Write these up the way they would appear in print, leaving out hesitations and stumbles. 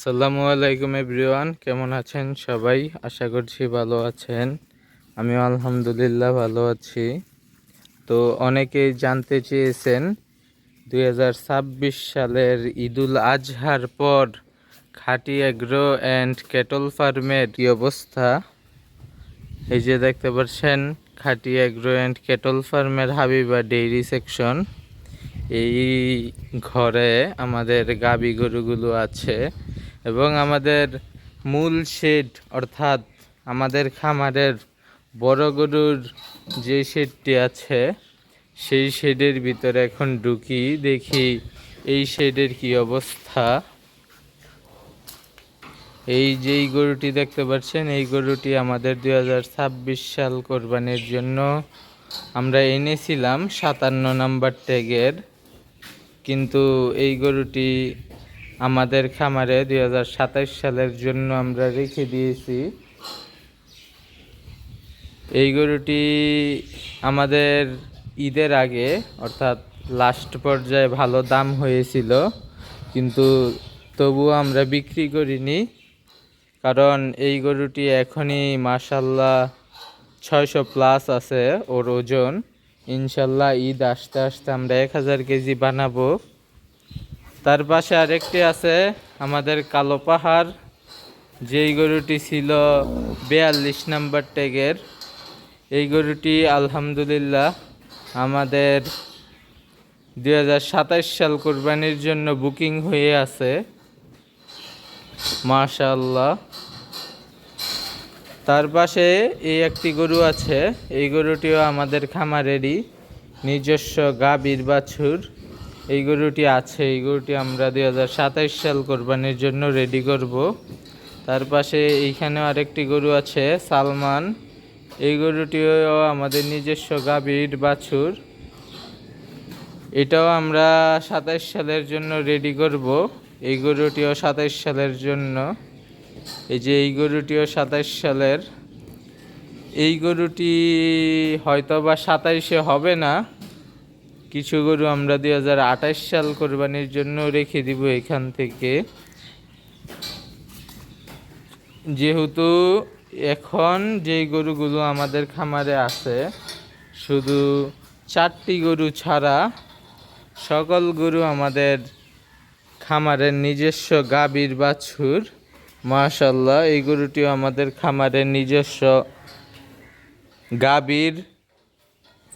আসসালামু আলাইকুম এভরিওয়ান, কেমন আছেন সবাই? আশা করছি ভালো আছেন। আমিও আলহামদুলিল্লাহ ভালো আছি। তো অনেকেই জানতে চেয়েছেন 2026 সালের ঈদুল আজহার পর খাঁটি এগ্রো অ্যান্ড ক্যাটল ফার্মের কী অবস্থা। এই যে দেখতে পাচ্ছেন খাঁটি এগ্রো অ্যান্ড ক্যাটল ফার্মের হাবিবা ডেইরি সেকশন। এই ঘরে আমাদের গাবি গরুগুলো আছে এবং আমাদের মূল শেড অর্থাৎ আমাদের খামারের বড় গরুর যে শেডটি আছে সেই শেডের ভিতরে এখন ঢুকি, দেখি এই শেডের কি অবস্থা। এই যেই গরুটি দেখতে পাচ্ছেন এই গরুটি আমাদের 2026 সাল কোরবানির জন্য আমরা এনেছিলাম 57 নাম্বার ট্যাগের, কিন্তু এই গরুটি আমাদের খামারে 2027 সালের জন্য আমরা রেখে দিয়েছি। এই গরুটি আমাদের ঈদের আগে অর্থাৎ লাস্ট পর্যায়ে ভালো দাম হয়েছিল, কিন্তু তবুও আমরা বিক্রি করিনি, কারণ এই গরুটি এখনই মাশাল্লাহ 600 প্লাস আছে ওর ওজন। ইনশাল্লাহ ঈদ আসতে আসতে আমরা 1000 কেজি বানাবো। তার পাশে আরেকটি আছে আমাদের কালো পাহাড়, যেই গরুটি ছিল 42 নাম্বার ট্যাগের। এই গরুটি আলহামদুলিল্লাহ আমাদের 2027 সাল কোরবানির জন্য বুকিং হয়ে আছে মাশাআল্লাহ। তার পাশে এই একটি গরু আছে, এই গরুটিও আমাদের খামারেরই নিজস্ব গাভীর বাছুর। এই গরুটি আছে, এই গরুটি আমরা 2027 সাল কোরবানির জন্য রেডি করব। তার পাশে এইখানেও আরেকটি গরু আছে সালমান, এই গরুটিও আমাদের নিজস্ব গাভীর বাছুর। এটাও আমরা 27 সালের জন্য রেডি করব। এই গরুটিও 27 সালের জন্য। এই যে এই গরুটিও 27 সালের। এই গরুটি হয়তো বা 27-এ হবে না, কিছু গরু আমরা 2028 সাল কোরবানির জন্য রেখে দিব এখান থেকে, যেহেতু এখন যেই গরুগুলো আমাদের খামারে আছে শুধু 4টি গরু ছাড়া সকল গরু আমাদের খামারের নিজস্ব গাভীর বাছুর মাশাআল্লাহ। এই গরুটিও আমাদের খামারের নিজস্ব গাভীর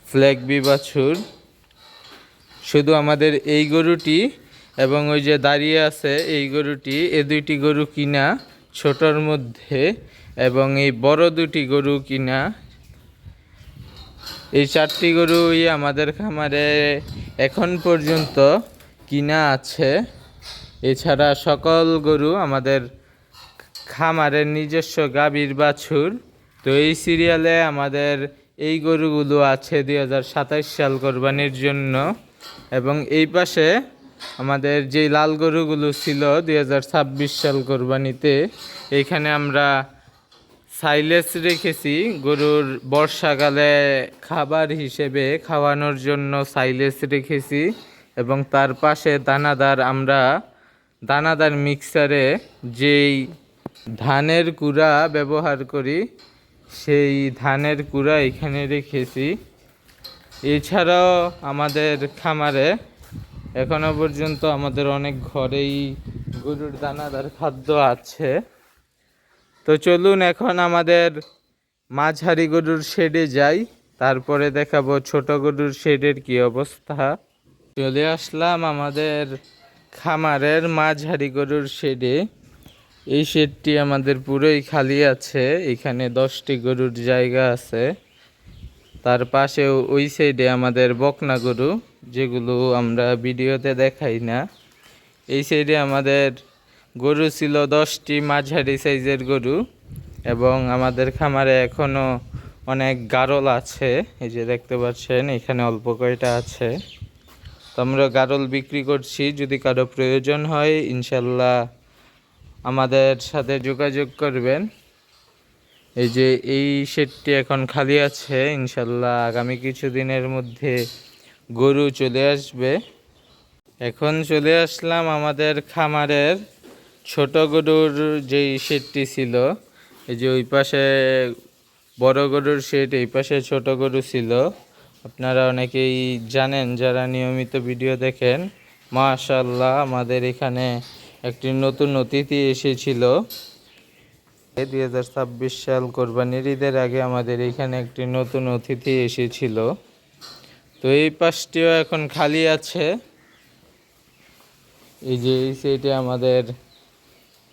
ফ্ল্যাগবি বাছুর। শুধু আমাদের এই গরুটি এবং ওই যে দাঁড়িয়ে আছে এই গরুটি, এই দুইটি গরু কিনা ছোটর মধ্যে, এবং এই বড় দুটি গরু কিনা। এই 4টি গরুই আমাদের খামারে এখন পর্যন্ত কিনা আছে। এছাড়া সকল গরু আমাদের খামারের নিজস্ব গাভীর বাছুর। তো এই সিরিয়ালে আমাদের এই গরুগুলো আছে 2027 সাল কোরবানির জন্য। এবং এই পাশে আমাদের যেই লাল গরুগুলো ছিল 2026 সাল কোরবানিতে, এইখানে আমরা সাইলেজ রেখেছি গরুর বর্ষাকালে খাবার হিসেবে খাওয়ানোর জন্য সাইলেজ রেখেছি। এবং তার পাশে আমরা দানাদার মিক্সারে যেই ধানের কুড়া ব্যবহার করি সেই ধানের কুড়া এখানে রেখেছি। এছাড়াও আমাদের খামারে এখনো পর্যন্ত আমাদের অনেক ঘরেই গরুর দানাদার খাদ্য আছে। তো চলুন এখন আমাদের মাঝারি গরুর শেডে যাই, তারপরে দেখাবো ছোট গরুর শেডের কি অবস্থা। চলে আসলাম আমাদের খামারের মাঝারি গরুর শেডে। এই শেডটি আমাদের পুরোই খালি আছে, এখানে 10টি গরুর জায়গা আছে। তার পাশে ওই সাইডে আমাদের বকনা গরু, যেগুলো আমরা ভিডিওতে দেখাই না। এই সাইডে আমাদের গরু ছিল 10টি মাঝারি সাইজের গরু, এবং আমাদের খামারে এখনও অনেক গারল আছে। এই যে দেখতে পাচ্ছেন এখানে অল্প কয়টা আছে। তো আমরা গারল বিক্রি করছি, যদি কারো প্রয়োজন হয় ইনশাল্লাহ আমাদের সাথে যোগাযোগ করবেন। এই যে এই শেডটি এখন খালি আছে, ইনশাল্লাহ আগামী কিছুদিনের মধ্যে গরু চলে আসবে। এখন চলে আসলাম আমাদের খামারের ছোট গরুর যেই শেডটি ছিল, এই যে ওই পাশে বড় গরুর শেড, এই পাশে ছোট গরু ছিল। আপনারা অনেকেই জানেন যারা নিয়মিত ভিডিও দেখেন। মাশাআল্লাহ, আমাদের এখানে একটি নতুন অতিথি এসেছিল। 2026 সাল কোরবানির ঈদের আগে আমাদের এখানে একটি নতুন অতিথি এসেছিল। তো এই পাশটিও এখন খালি আছে। এই যে এই সাইডে আমাদের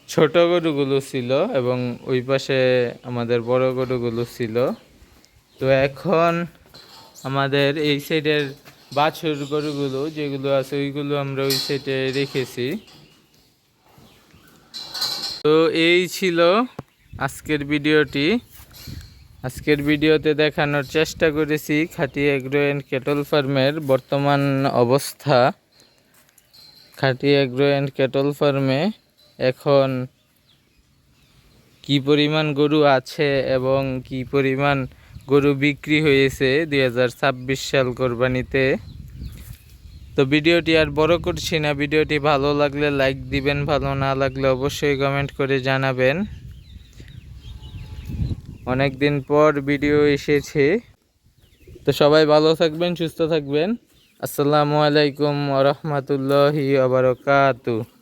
ছোট গরুগুলো ছিল এবং ওই পাশে আমাদের বড় গরুগুলো ছিল। তো এখন আমাদের এই সাইডের বাছুর গরুগুলো যেগুলো আছে ওইগুলো আমরা ওই সাইডে রেখেছি। তো এই ছিল আজকের ভিডিওটি। আজকের ভিডিওতে দেখানোর চেষ্টা করেছি খাঁটি এগ্রো অ্যান্ড ক্যাটল ফার্মের বর্তমান অবস্থা। খাঁটি এগ্রো অ্যান্ড ক্যাটল ফার্মে এখন কি পরিমাণ গরু আছে এবং কি পরিমাণ গরু বিক্রি হয়েছে 2026 সাল কোরবানিতে। তো ভিডিওটি আর বড় করছি না। ভিডিওটি ভালো লাগলে লাইক দিবেন, ভালো না লাগলে অবশ্যই কমেন্ট করে জানাবেন। অনেক দিন পর ভিডিও এসেছে। তো সবাই ভালো থাকবেন, সুস্থ থাকবেন। আসসালামু আলাইকুম ওয়া রাহমাতুল্লাহি ওয়া বারাকাতুহু।